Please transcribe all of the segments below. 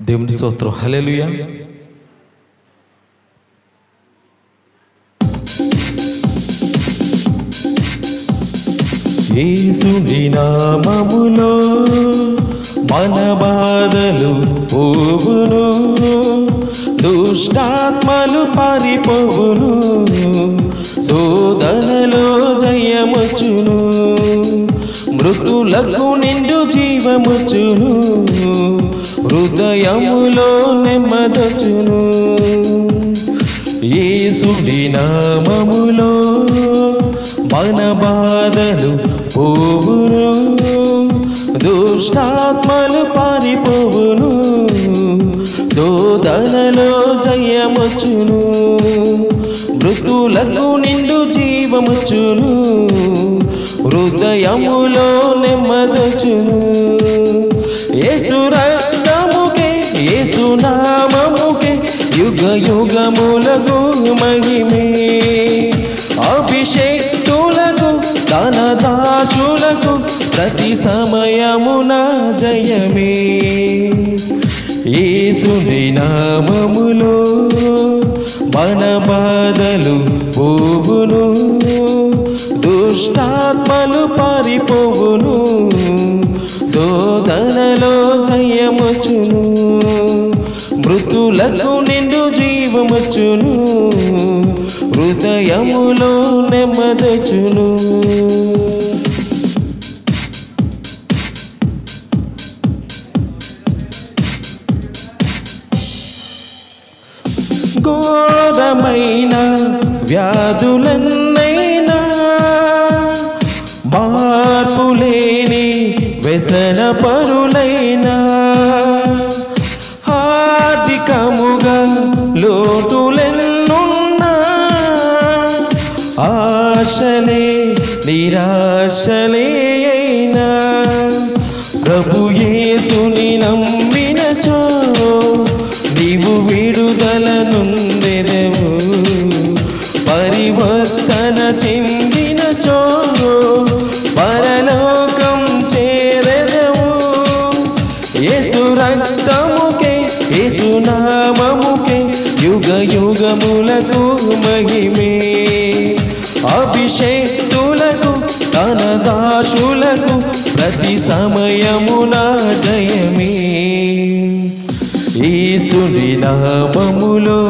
దేవుని స్తోత్రం. హల్లెలూయా. యేసుని నామములో మన బాధలు పోవును, దుష్టాత్మలు పారిపోవును, శోధనలో జయమొచ్చును, మృతులకు నిండు జీవమొచ్చును, హృదయములో నెమ్మదొచ్చును. యేసుని నామములో మన బాధలు పోవును, దుష్టాత్మలు పారిపోవును, శోధనలో జయమొచ్చును, మృతులకు నిండు జీవమొచ్చును, హృదయములో నెమ్మదొచ్చును. యేసు రక్తముకే యేసు నామముకే యుగ యుగములకు మహిమే, అభిషేక్తులకు దానదాసులకు ప్రతి సమయమున జయమే. యేసుని నామములో మన బాధలు పోవును, దుష్టాత్మలు పారిపోవును, శోధనలో జయమొచ్చును, మృతులకు నిండు జీవమొచ్చును, హృదయములో నెమ్మదొచ్చును. ఘోరమైన వ్యాధులన్నైనా, మార్పులేని వ్యసన పరులైనా, ఆర్థికముగా లోటులెన్నున్నా, ఆశలే నిరాశలే అయినా, ప్రభు యేసుని నమ్మినచో నీవు విడుదల నొందెదవు, పరివర్తన చెందినచో పరలోకం చేరెదవు. యేసు రక్తముకే యేసు నామముకే యుగ యుగములకు మహిమే, అభిషేక్తులకు దానదాసులకు ప్రతి సమయమున జయమే. యేసుని నామములో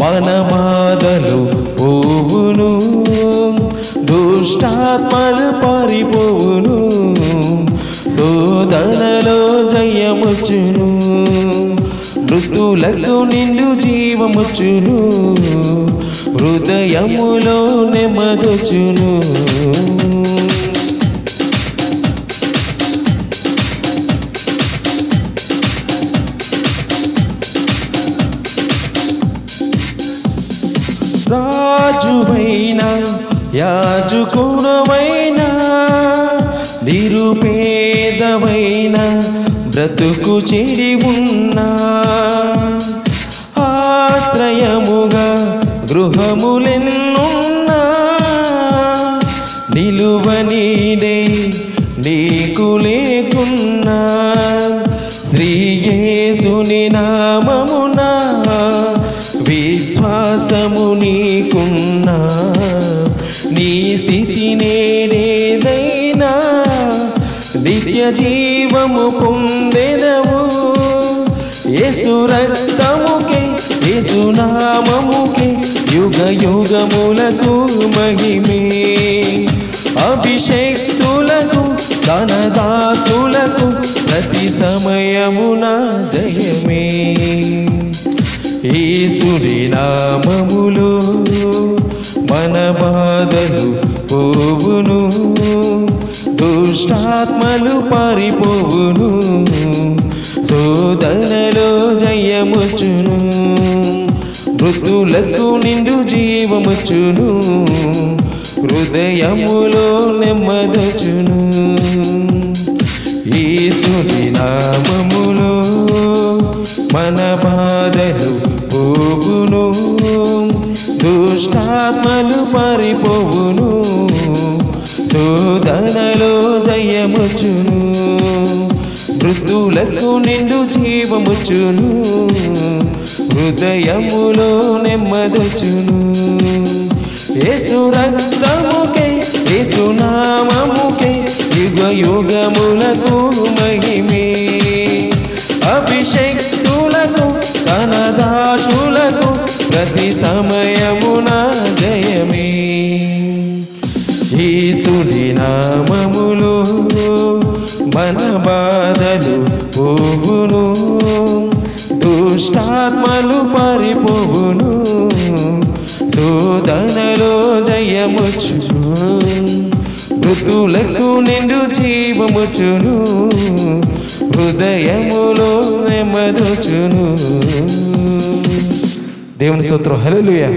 మన బాధలు పోవును, దుష్టాత్మలు పారిపోవును, శోధనలో జయమొచ్చును, మృతులకు నిండు జీవమొచ్చును, హృదయములో నెమ్మదొచ్చును. రాజువైనా యాజకుడవైనా, నిరుపేదవైనా, బ్రతుకు చెడి ఉన్నా, ఆశ్రయముగా గృహములెన్నున్నా, నిలువనీడే నీకు లేకున్నా, శ్రీ యేసుని నామమున విశ్వాసము నీకున్నా, నీ స్థితి నేడేదైనా నిత్య జీవము పొందెదవు. యేసు రక్తముకే యేసు నామముకే యుగ యుగములకు మహిమే, అభిషేక్తులకు దానదాసులకు ప్రతి సమయమున జయమే. యేసుని నామములో మన బాధలు పోవును, దుష్టాత్మలు పారిపోవును, శోధనలో జయమొచ్చును, మృతులకు నిండు జీవమొచ్చును, హృదయములో నెమ్మదొచ్చును. యేసుని నామములో మన బాధలు పోవును, దుష్టాత్మలు పారిపోవును, శోధనలో జయమొచ్చును, మృతుల మృతులకు నిండు జీవముచ్చును, హృదయములో నెమ్మదొచ్చును. యేసు రక్తముకే యేసు నామముకే యుగ యుగములకు మహిమే. అభిషేక్తులకు కనదాసులకు ప్రతి సమయమున జయమే. యేసుని నామములో మన బాధలు పోవును, దుష్టాత్మలు పారిపోవును, శోధనలో జయముచ్చును, మృతులకు నిండు జీవముచ్చును, హృదయములో నెమ్మదొచ్చును. దేవుని స్తోత్రం. హల్లెలూయా.